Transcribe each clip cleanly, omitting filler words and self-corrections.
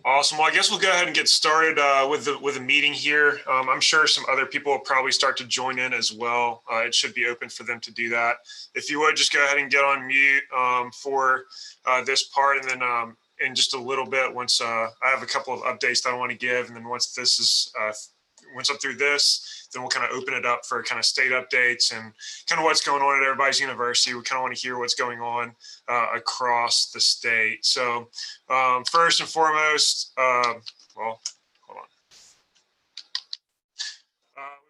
Awesome. Well, I guess we'll go ahead and get started with the meeting here. I'm sure some other people will probably start to join in as well. It should be open for them to do that. If you would just go ahead and get on mute for this part, and then in just a little bit, once I have a couple of updates that I want to give, and then once this is once I'm through this, then we'll kind of open it up for kind of state updates and kind of what's going on at everybody's university. We kind of want to hear what's going on across the state. So first and foremost, well, hold on.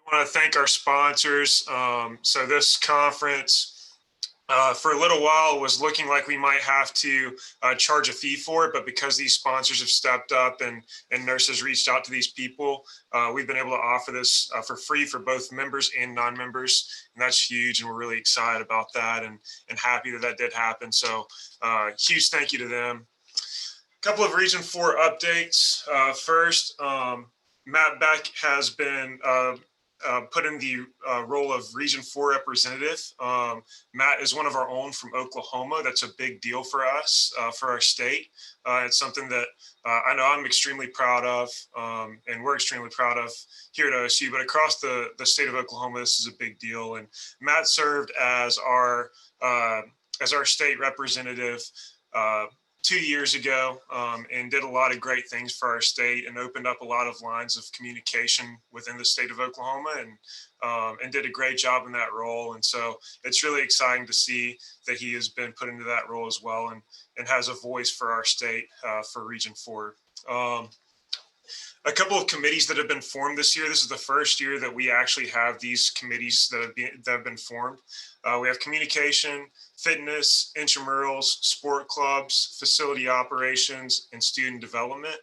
We want to thank our sponsors. So this conference, for a little while, was looking like we might have to charge a fee for it, but because these sponsors have stepped up and nurses reached out to these people, we've been able to offer this for free for both members and non-members, and that's huge, and we're really excited about that and happy that that did happen. So huge thank you to them. A couple of Region 4 updates. First, Matt Beck has been put in the role of Region 4 representative. Matt is one of our own from Oklahoma. That's a big deal for us, for our state. It's something that I know I'm extremely proud of, and we're extremely proud of here at OSU, but across the state of Oklahoma, this is a big deal. And Matt served as our state representative 2 years ago, and did a lot of great things for our state and opened up a lot of lines of communication within the state of Oklahoma, and did a great job in that role. And so it's really exciting to see that he has been put into that role as well, and has a voice for our state for Region 4. A couple of committees that have been formed this year. This is the first year that we actually have these committees that have been formed. We have communication, fitness, intramurals, sport clubs, facility operations, and student development.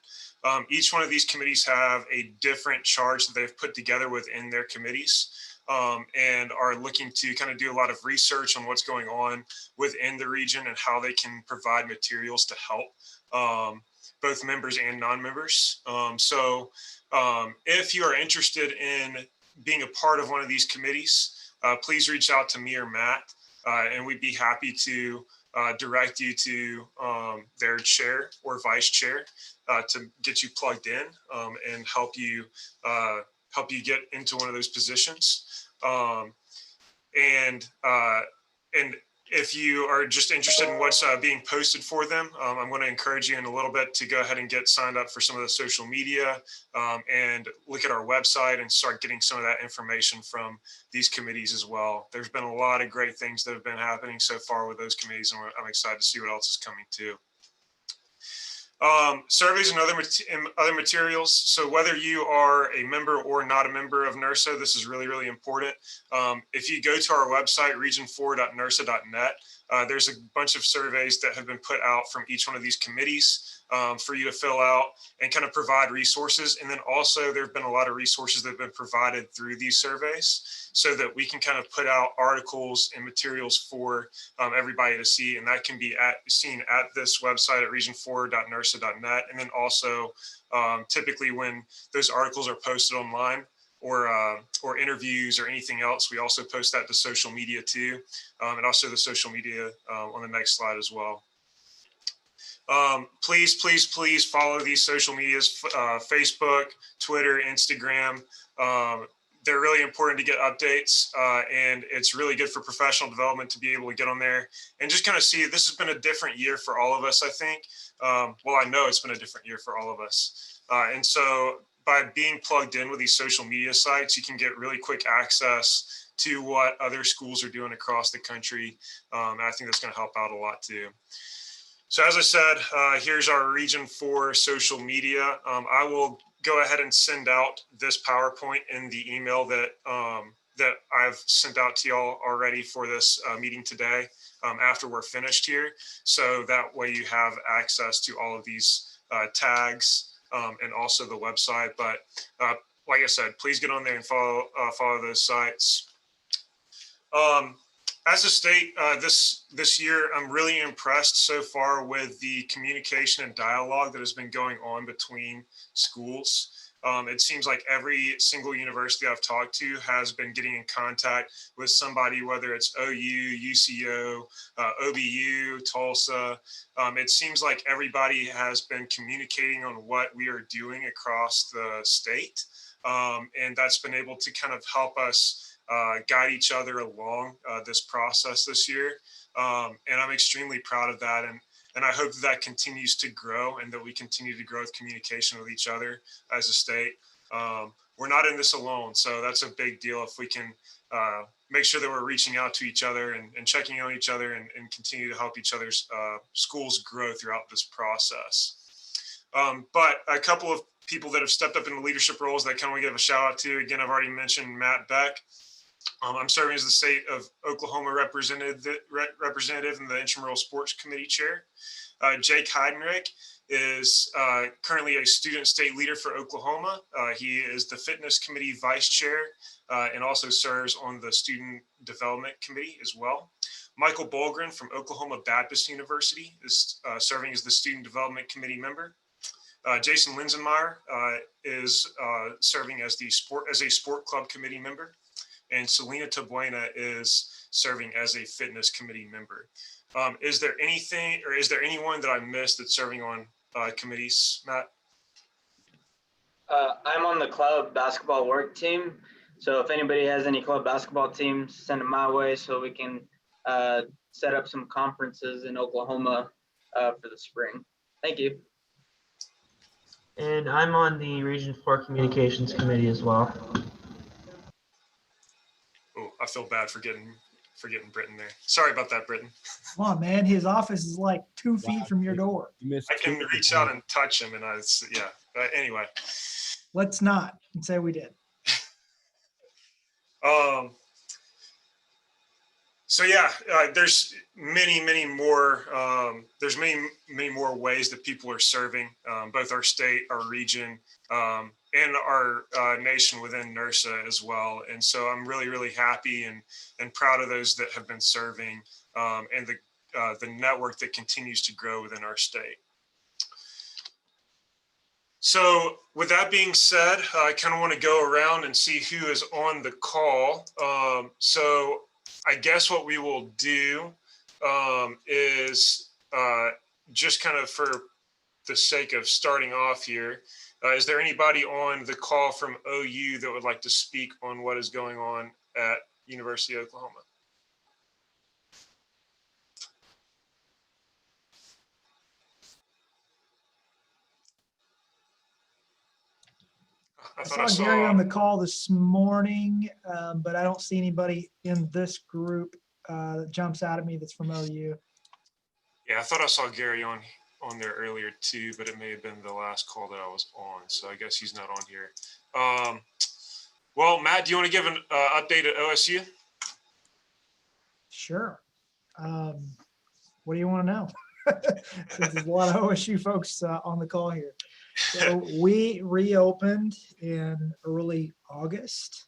Each one of these committees have a different charge that they've put together within their committees, and are looking to kind of do a lot of research on what's going on within the region and how they can provide materials to help both members and non-members. So if you are interested in being a part of one of these committees, please reach out to me or Matt, and we'd be happy to direct you to their chair or vice chair to get you plugged in, and help you get into one of those positions. And if you are just interested in what's being posted for them, I'm going to encourage you in a little bit to go ahead and get signed up for some of the social media, and look at our website and start getting some of that information from these committees as well. There's been a lot of great things that have been happening so far with those committees, and I'm excited to see what else is coming too. Surveys and other materials. So whether you are a member or not a member of NERSA, this is really, really important. If you go to our website, region4.nersa.net, there's a bunch of surveys that have been put out from each one of these committees for you to fill out and kind of provide resources. And then also there have been a lot of resources that have been provided through these surveys so that we can kind of put out articles and materials for everybody to see. And that can be seen at this website at region4.nersa.net. And then also typically when those articles are posted online, or interviews or anything else, we also post that to social media too, and also the social media on the next slide as well. Please follow these social medias, Facebook, Twitter, Instagram. They're really important to get updates, and it's really good for professional development to be able to get on there and just kind of see. This has been a different year for all of us, I think. Well, I know it's been a different year for all of us. And so by being plugged in with these social media sites, you can get really quick access to what other schools are doing across the country. And I think that's going to help out a lot too. So as I said, here's our Region 4 social media. I will go ahead and send out this PowerPoint in the email that I've sent out to y'all already for this meeting today, after we're finished here. So that way you have access to all of these tags, and also the website. But like I said, please get on there and follow those sites. As a state, this year, I'm really impressed so far with the communication and dialogue that has been going on between schools. It seems like every single university I've talked to has been getting in contact with somebody, whether it's OU, UCO, OBU, Tulsa. It seems like everybody has been communicating on what we are doing across the state. And that's been able to kind of help us guide each other along this process this year. And I'm extremely proud of that. And I hope that continues to grow and that we continue to grow with communication with each other as a state. We're not in this alone. So that's a big deal if we can make sure that we're reaching out to each other and checking on each other and continue to help each other's schools grow throughout this process. But a couple of people that have stepped up into leadership roles that I kind of want to give a shout out to. Again, I've already mentioned Matt Beck. I'm serving as the state of Oklahoma representative in the Intramural Sports Committee chair. Jake Heidenreich is currently a student state leader for Oklahoma. He is the fitness committee vice chair and also serves on the student development committee as well. Michael Bolgren from Oklahoma Baptist University is serving as the student development committee member. Jason Linsenmeyer is serving as a sport club committee member. And Selena Tabuena is serving as a fitness committee member. Is there anyone that I missed that's serving on committees, Matt? I'm on the club basketball work team. So if anybody has any club basketball teams, send them my way so we can set up some conferences in Oklahoma for the spring. Thank you. And I'm on the Region 4 Communications Committee as well. Oh, I feel bad for getting Britton there. Sorry about that, Britton. Come on, man. His office is like 2 feet from your door. I can reach out and touch him, and yeah. Anyway. Let's not and say we did. So yeah, there's many more. There's many more ways that people are serving both our state, our region, and our nation within NERSA as well. And so I'm really happy and proud of those that have been serving and the network that continues to grow within our state. So with that being said, I kind of want to go around and see who is on the call. So I guess what we will do is just kind of for the sake of starting off here, is there anybody on the call from OU that would like to speak on what is going on at University of Oklahoma? I saw Gary on the call this morning, but I don't see anybody in this group that jumps out at me that's from OU. Yeah, I thought I saw Gary on there earlier too, but it may have been the last call that I was on, so I guess he's not on here. Well, Matt, do you want to give an update at OSU? Sure. What do you want to know? There's a lot of OSU folks on the call here. So we reopened in early August.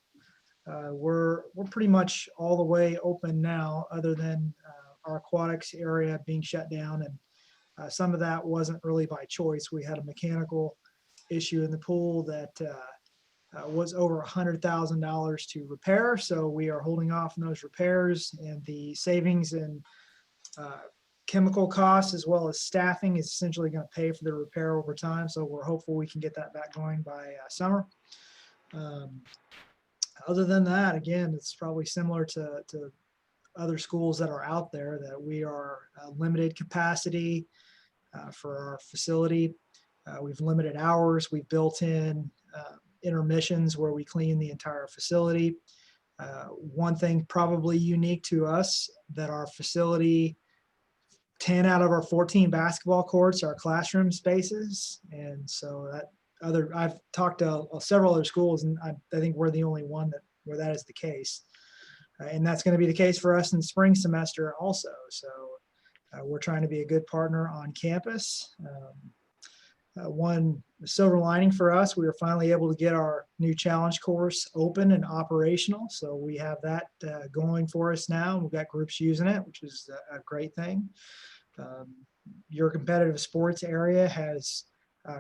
We're pretty much all the way open now, other than our aquatics area being shut down, and some of that wasn't really by choice. We had a mechanical issue in the pool that was over $100,000 to repair, so we are holding off on those repairs, and the savings in chemical costs as well as staffing is essentially going to pay for the repair over time. So we're hopeful we can get that back going by summer. Other than that, again, it's probably similar to other schools that are out there, that we are limited capacity for our facility. We've limited hours. We've built in intermissions where we clean the entire facility. One thing probably unique to us, that our facility, 10 out of our 14 basketball courts are classroom spaces. And so I've talked to several other schools, and I think we're the only one where that is the case. And that's going to be the case for us in the spring semester also. So we're trying to be a good partner on campus. One silver lining for us, we were finally able to get our new challenge course open and operational. So we have that going for us now. We've got groups using it, which is a great thing. Your competitive sports area has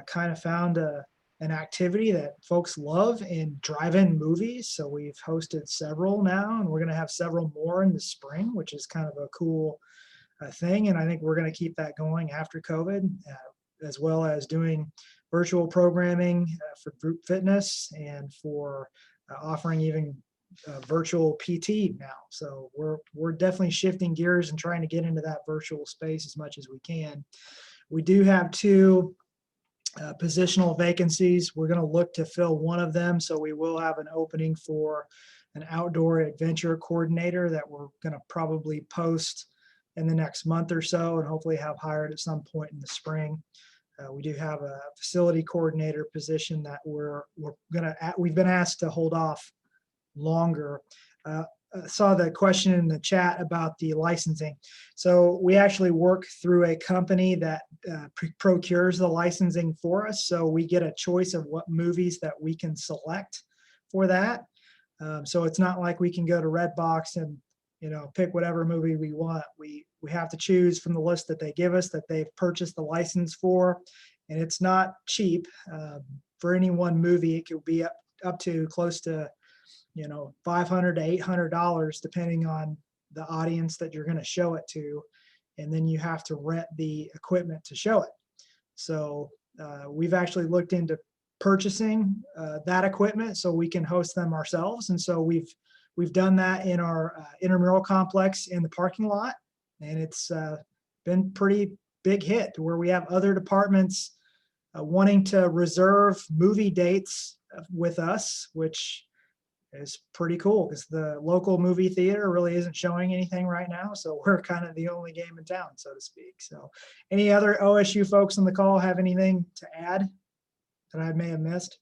kind of found a an activity that folks love in drive-in movies. So we've hosted several now, and we're going to have several more in the spring, which is kind of a cool thing. And I think we're going to keep that going after COVID, as well as doing virtual programming for group fitness and for offering even virtual PT now. So we're definitely shifting gears and trying to get into that virtual space as much as we can. We do have 2 positional vacancies. We're going to look to fill one of them. So we will have an opening for an outdoor adventure coordinator that we're going to probably post in the next month or so, and hopefully have hired at some point in the spring. We do have a facility coordinator position that we've been asked to hold off longer. Saw the question in the chat about the licensing. So we actually work through a company that procures the licensing for us. So we get a choice of what movies that we can select for that. So it's not like we can go to Redbox and pick whatever movie we want. We have to choose from the list that they give us that they've purchased the license for, and it's not cheap. For any one movie, it could be up to close to $500 to $800, depending on the audience that you're going to show it to. And then you have to rent the equipment to show it. So we've actually looked into purchasing that equipment so we can host them ourselves. And so we've done that in our intramural complex in the parking lot. And it's been pretty big hit to where we have other departments wanting to reserve movie dates with us, which is pretty cool because the local movie theater really isn't showing anything right now. So we're kind of the only game in town, so to speak. So any other OSU folks on the call have anything to add that I may have missed?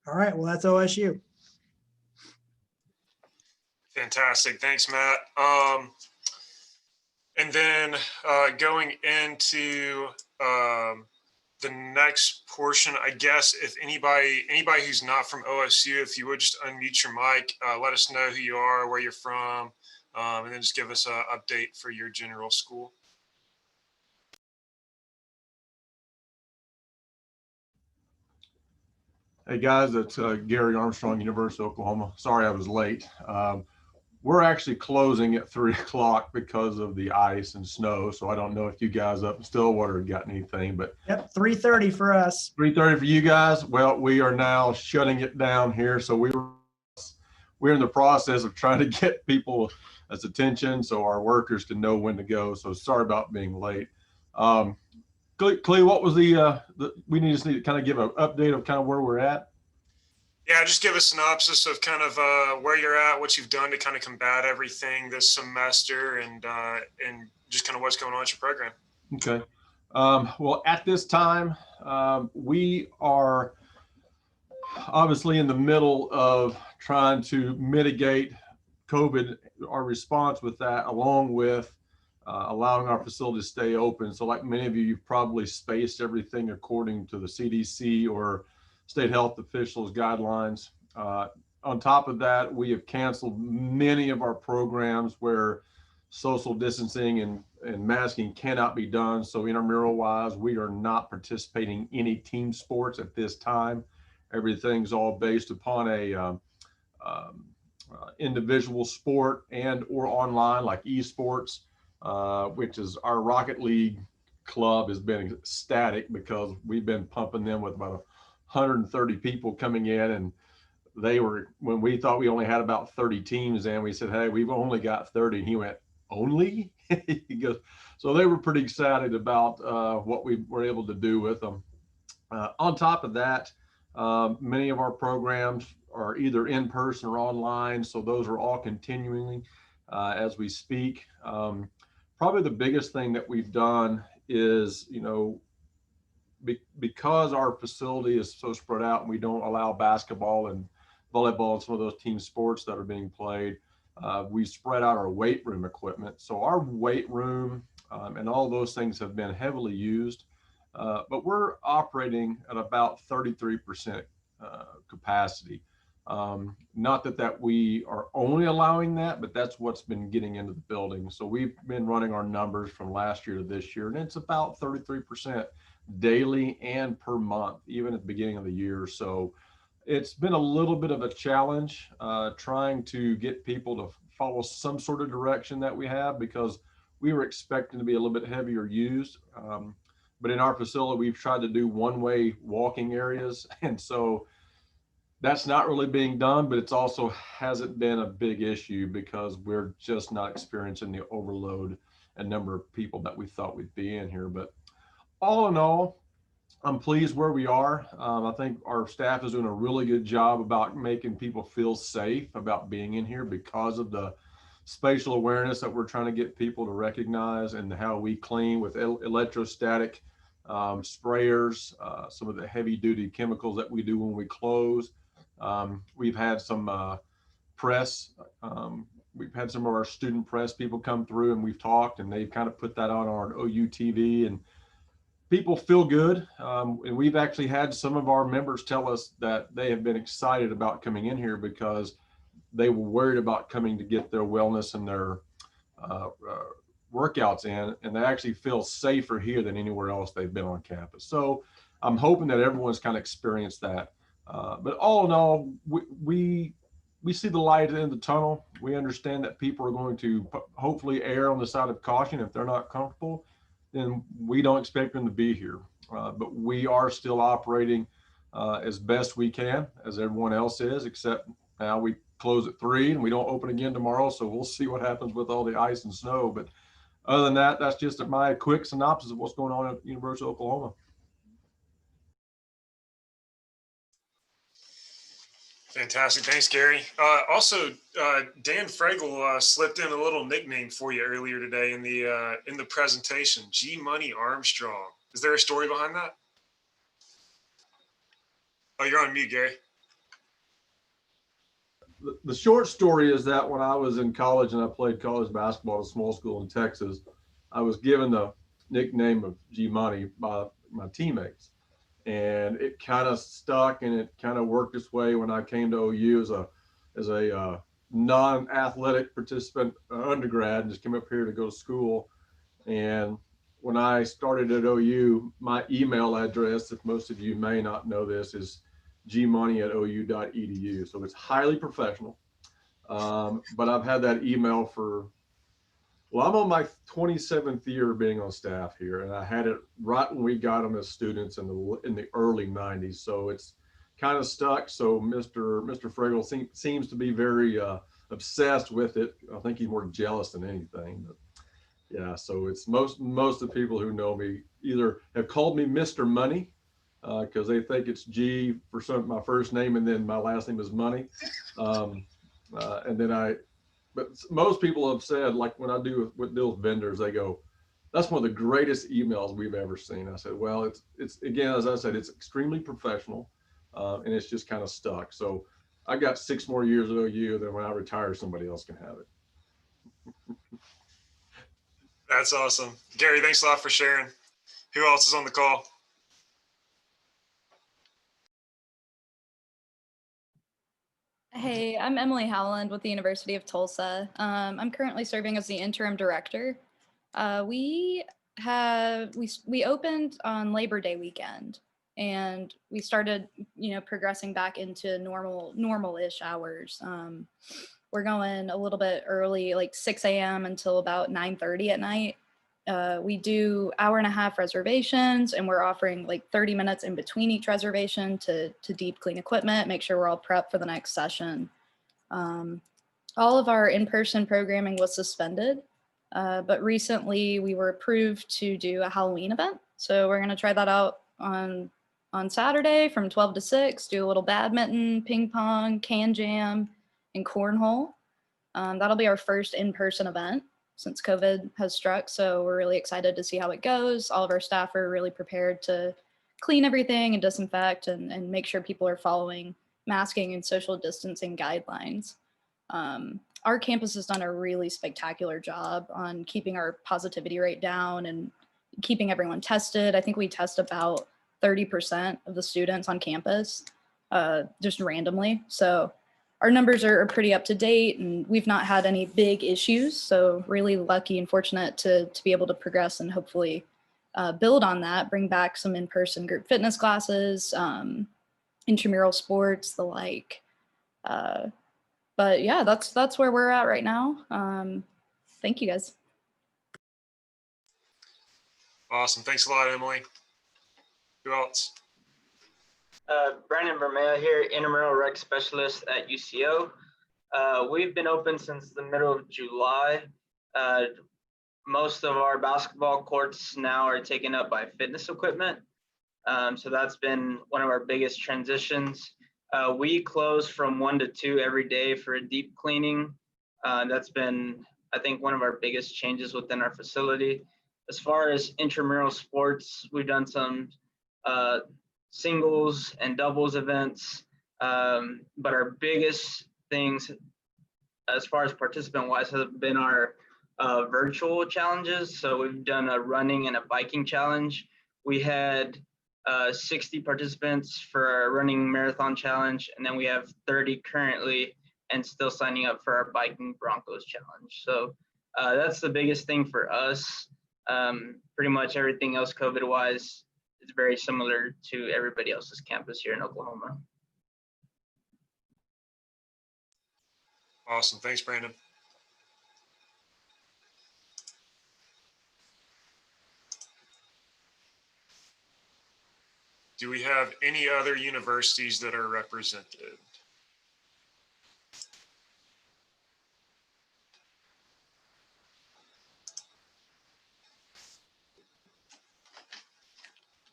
All right, well, that's OSU. Fantastic. Thanks, Matt. And then going into the next portion, I guess if anybody who's not from OSU, if you would just unmute your mic, let us know who you are, where you're from, and then just give us an update for your general school. Hey guys, it's Gary Armstrong, University of Oklahoma. Sorry I was late. We're actually closing at 3 o'clock because of the ice and snow. So I don't know if you guys up in Stillwater have got anything, but Yep, 3:30 for us. 3:30 for you guys. Well, we are now shutting it down here. So we're in the process of trying to get people's attention so our workers can know when to go. So sorry about being late. Klee, what was we need to kind of give an update of kind of where we're at? Yeah, just give a synopsis of kind of where you're at, what you've done to kind of combat everything this semester, and just kind of what's going on with your program. Okay. Well, at this time, we are obviously in the middle of trying to mitigate COVID, our response with that, along with allowing our facility to stay open. So like many of you, you've probably spaced everything according to the CDC or state health officials' guidelines. On top of that, we have canceled many of our programs where social distancing and masking cannot be done. So intramural wise, we are not participating in any team sports at this time. Everything's all based upon a individual sport and or online like esports, which is our Rocket League club has been ecstatic because we've been pumping them with about 130 people coming in, and they were, when we thought we only had about 30 teams, and we said, hey, we've only got 30. And he went, only? He goes, so they were pretty excited about what we were able to do with them. On top of that, many of our programs are either in person or online. So those are all continuing as we speak. Probably the biggest thing that we've done is, because our facility is so spread out and we don't allow basketball and volleyball and some of those team sports that are being played, we spread out our weight room equipment. So our weight room and all those things have been heavily used, but we're operating at about 33% capacity. Not that we are only allowing that, but that's what's been getting into the building. So we've been running our numbers from last year to this year, and it's about 33% daily and per month, even at the beginning of the year. So it's been a little bit of a challenge trying to get people to follow some sort of direction that we have, because we were expecting to be a little bit heavier used. But in our facility, we've tried to do one-way walking areas. And so that's not really being done, but it's also hasn't been a big issue because we're just not experiencing the overload and number of people that we thought we'd be in here. But all in all, I'm pleased where we are. I think our staff is doing a really good job about making people feel safe about being in here because of the spatial awareness that we're trying to get people to recognize, and how we clean with electrostatic sprayers, some of the heavy duty chemicals that we do when we close. We've had some press. We've had some of our student press people come through, and we've talked, and they've kind of put that on our OU TV, and people feel good. And we've actually had some of our members tell us that they have been excited about coming in here because they were worried about coming to get their wellness and their workouts in, and they actually feel safer here than anywhere else they've been on campus. So I'm hoping that everyone's kind of experienced that. But all in all, we see the light at the end of the tunnel. We understand that people are going to hopefully err on the side of caution. If they're not comfortable, then we don't expect them to be here. But we are still operating as best we can, as everyone else is, except now we close at 3 and we don't open again tomorrow. So we'll see what happens with all the ice and snow. But other than that, that's just my quick synopsis of what's going on at University of Oklahoma. Fantastic. Thanks, Gary. Also, Dan Fregel slipped in a little nickname for you earlier today in the presentation, G Money Armstrong. Is there a story behind that? Oh, you're on mute, Gary. The short story is that when I was in college and I played college basketball at a small school in Texas, I was given the nickname of G Money by my teammates. And it kind of stuck, and it kind of worked its way when I came to OU as a non-athletic participant undergrad, and just came up here to go to school. And when I started at OU, my email address, if most of you may not know this, is gmoney@ou.edu. So it's highly professional. But I've had that email for, well, I'm on my 27th year of being on staff here, and I had it right when we got them as students in the early 90s. So it's kind of stuck. So Mr. Fregel seems to be very obsessed with it. I think he's more jealous than anything. But yeah, so it's most of the people who know me either have called me Mr. Money because they think it's G for my first name, and then my last name is Money. And then but most people have said, like when I deal with vendors, they go, that's one of the greatest emails we've ever seen. I said, well, it's again, as I said, it's extremely professional, and it's just kind of stuck. So I got 6 more years at OU, then when I retire, somebody else can have it. That's awesome. Gary, thanks a lot for sharing. Who else is on the call? Hey, I'm Emily Howland with the University of Tulsa. I'm currently serving as the interim director. We opened on Labor Day weekend, and we started, progressing back into normal-ish hours. We're going a little bit early, like 6 a.m. until about 9:30 at night. We do 1.5-hour reservations, and we're offering like 30 minutes in between each reservation to deep clean equipment, make sure we're all prepped for the next session. All of our in-person programming was suspended, but recently we were approved to do a Halloween event. So we're gonna try that out on Saturday from 12 to 6, do a little badminton, ping pong, can jam, and cornhole. That'll be our first in-person event since COVID has struck. So we're really excited to see how it goes. All of our staff are really prepared to clean everything and disinfect and make sure people are following masking and social distancing guidelines. Our campus has done a really spectacular job on keeping our positivity rate down and keeping everyone tested. I think we test about 30% of the students on campus. just randomly. So our numbers are pretty up to date, and we've not had any big issues. So really lucky and fortunate to be able to progress and hopefully build on that, bring back some in-person group fitness classes, intramural sports, the like. But yeah, that's where we're at right now. Thank you guys. Awesome. Thanks a lot, Emily. Who else? Brandon Vermeer here, intramural rec specialist at UCO. We've been open since the middle of July. Most of our basketball courts now are taken up by fitness equipment. So that's been one of our biggest transitions. We close from 1 to 2 every day for a deep cleaning. That's been, I think, one of our biggest changes within our facility. As far as intramural sports, we've done some singles and doubles events. But our biggest things as far as participant wise have been our virtual challenges. So we've done a running and a biking challenge. We had 60 participants for our running marathon challenge, and then we have 30 currently and still signing up for our biking Broncos challenge. So that's the biggest thing for us. Pretty much everything else COVID wise is very similar to everybody else's campus here in Oklahoma. Awesome. Thanks, Brandon. Do we have any other universities that are represented?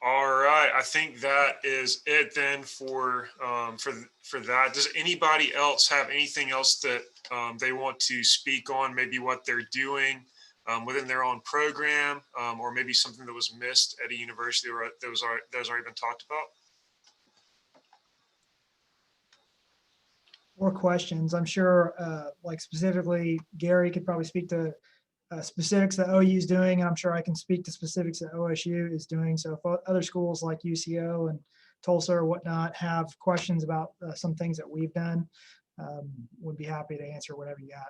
All right, I think that is it then for that. Does anybody else have anything else that they want to speak on? Maybe what they're doing within their own program, or maybe something that was missed at a university or that was already been talked about. More questions. I'm sure, like specifically, Gary could probably speak to specifics that OU is doing, and I'm sure I can speak to specifics that OSU is doing. So if other schools like UCO and Tulsa or whatnot have questions about some things that we've done, would be happy to answer whatever you got.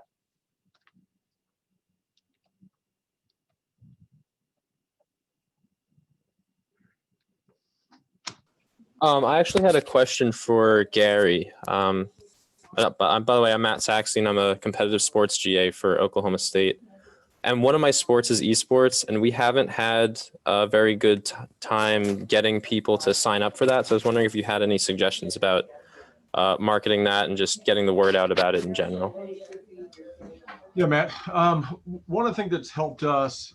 I actually had a question for Gary. By the way, I'm Matt Saxon. I'm a competitive sports GA for Oklahoma State. And one of my sports is esports, and we haven't had a very good time getting people to sign up for that. So I was wondering if you had any suggestions about marketing that and just getting the word out about it in general. Yeah, Matt. One of the things that's helped us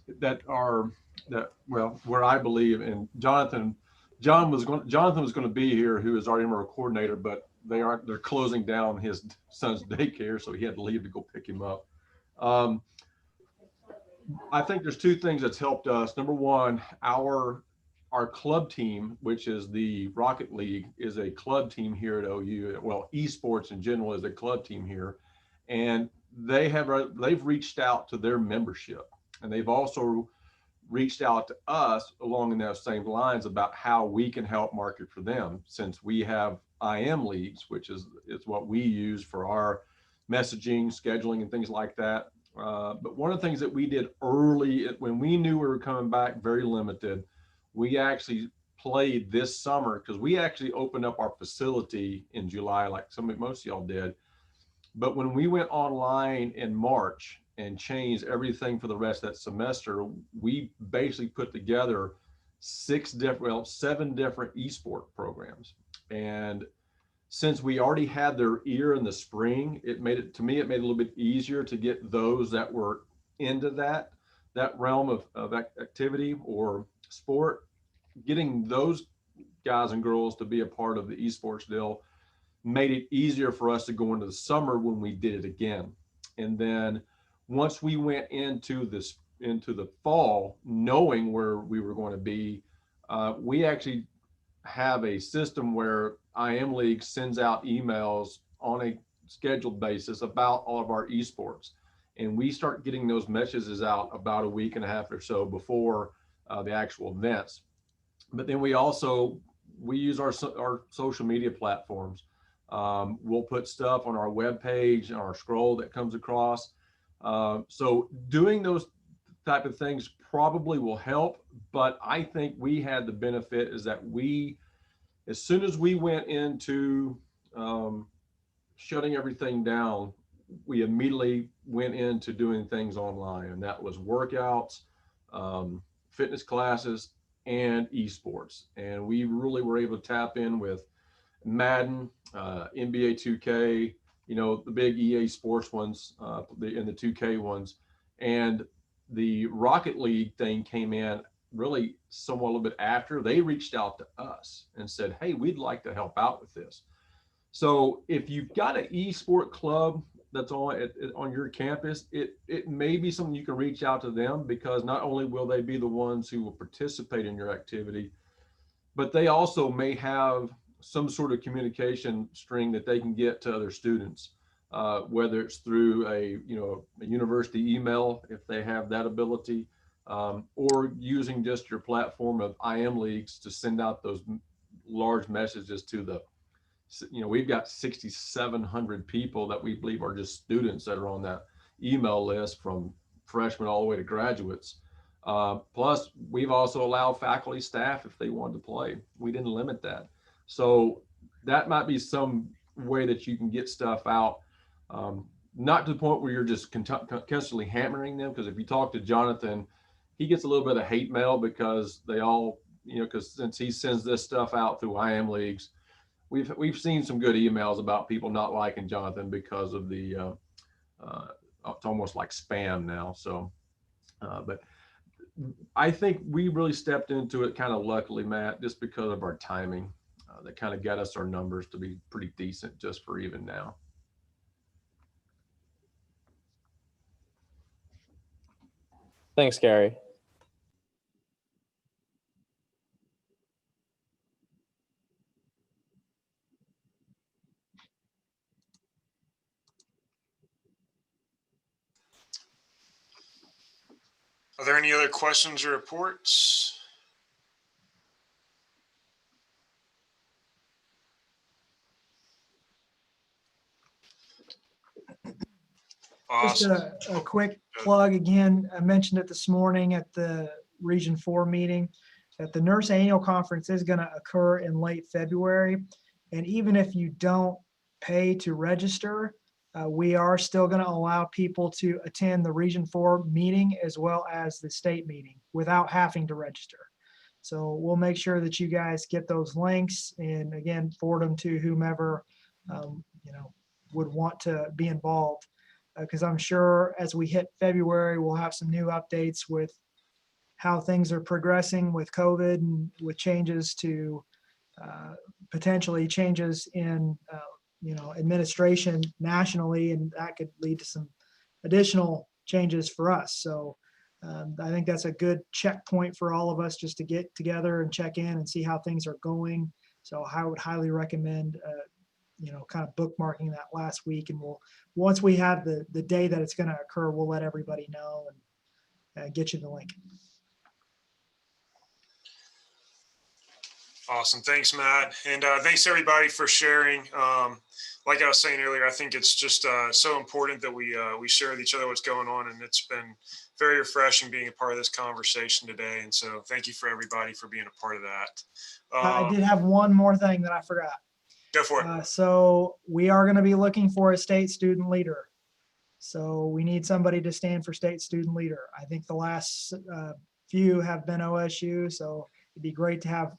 where I believe, and Jonathan was going to be here, who is our intramural coordinator, but they're closing down his son's daycare, so he had to leave to go pick him up. I think there's two things that's helped us. Number one, our club team, which is the Rocket League, is a club team here at OU. Well, esports in general is a club team here, and they've reached out to their membership, and they've also reached out to us along in those same lines about how we can help market for them, since we have IM leagues, which is what we use for our messaging, scheduling, and things like that. But one of the things that we did early, when we knew we were coming back very limited, we actually played this summer, because we actually opened up our facility in July, like most of y'all did. But when we went online in March and changed everything for the rest of that semester, we basically put together 7 different esport programs. And since we already had their ear in the spring, it made it a little bit easier to get those that were into that realm of activity or sport. Getting those guys and girls to be a part of the esports deal made it easier for us to go into the summer when we did it again. And then once we went into the fall, knowing where we were going to be, we actually have a system where IM League sends out emails on a scheduled basis about all of our esports. And we start getting those messages out about a week and a half or so before the actual events. But then we also we use our social media platforms. We'll put stuff on our webpage and our scroll that comes across. So doing those type of things probably will help, but I think we had the benefit is that as soon as we went into shutting everything down, we immediately went into doing things online, and that was workouts, fitness classes, and esports. And we really were able to tap in with Madden, NBA 2K, the big EA Sports ones, and the 2K ones. And the Rocket League thing came in really somewhat a little bit after. They reached out to us and said, hey, we'd like to help out with this. So if you've got an esport club that's on your campus, it may be something you can reach out to them, because not only will they be the ones who will participate in your activity, but they also may have some sort of communication string that they can get to other students, whether it's through a university email, if they have that ability, or using just your platform of IM leagues to send out those large messages to we've got 6,700 people that we believe are just students that are on that email list, from freshmen all the way to graduates. Plus, we've also allowed faculty, staff, if they wanted to play. We didn't limit that. So that might be some way that you can get stuff out, not to the point where you're just constantly hammering them. Because if you talk to Jonathan, he gets a little bit of hate mail, because they all, because since he sends this stuff out through IM leagues, we've seen some good emails about people not liking Jonathan because of the it's almost like spam now. So, but I think we really stepped into it kind of luckily, Matt, just because of our timing. That kind of got us our numbers to be pretty decent just for even now. Thanks, Gary. Are there any other questions or reports? Just Awesome. a quick plug again. I mentioned it this morning at the Region 4 meeting that the Nurse Annual Conference is going to occur in late February. And even if you don't pay to register, we are still going to allow people to attend the Region 4 meeting as well as the state meeting without having to register. So we'll make sure that you guys get those links, and again, forward them to whomever would want to be involved. Because I'm sure as we hit February, we'll have some new updates with how things are progressing with COVID, and with changes to potentially changes in administration nationally, and that could lead to some additional changes for us. So I think that's a good checkpoint for all of us, just to get together and check in and see how things are going. So I would highly recommend kind of bookmarking that last week, and once we have the day that it's going to occur, we'll let everybody know and get you the link. Awesome. Thanks, Matt. And thanks everybody for sharing. Like I was saying earlier, I think it's just so important that we share with each other what's going on. And it's been very refreshing being a part of this conversation today. And so thank you for everybody for being a part of that. I did have one more thing that I forgot. Go for it. So we are going to be looking for a state student leader. So we need somebody to stand for state student leader. I think the last few have been OSU. So it'd be great to have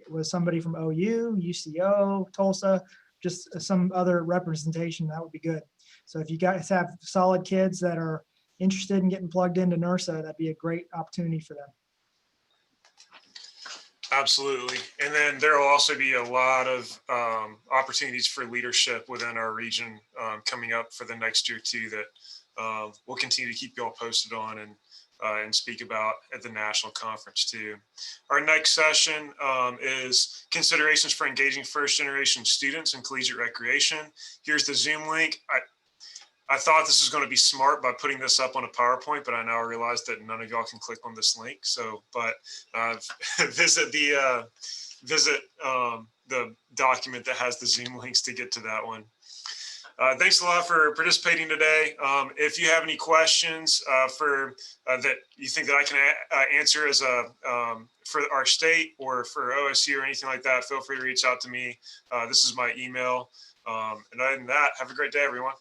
with somebody from OU, UCO, Tulsa, just some other representation. That would be good. So if you guys have solid kids that are interested in getting plugged into NERSA, that'd be a great opportunity for them. Absolutely. And then there will also be a lot of opportunities for leadership within our region coming up for the next year too, that we'll continue to keep you all posted on and speak about at the national conference too. Our next session is considerations for engaging first generation students in collegiate recreation. Here's the Zoom link. I thought this was going to be smart by putting this up on a PowerPoint, but I now realize that none of y'all can click on this link. So, but visit the document that has the Zoom links to get to that one. Thanks a lot for participating today. If you have any questions that you think that I can answer as for our state or for OSU or anything like that, feel free to reach out to me. This is my email. And other than that, have a great day, everyone.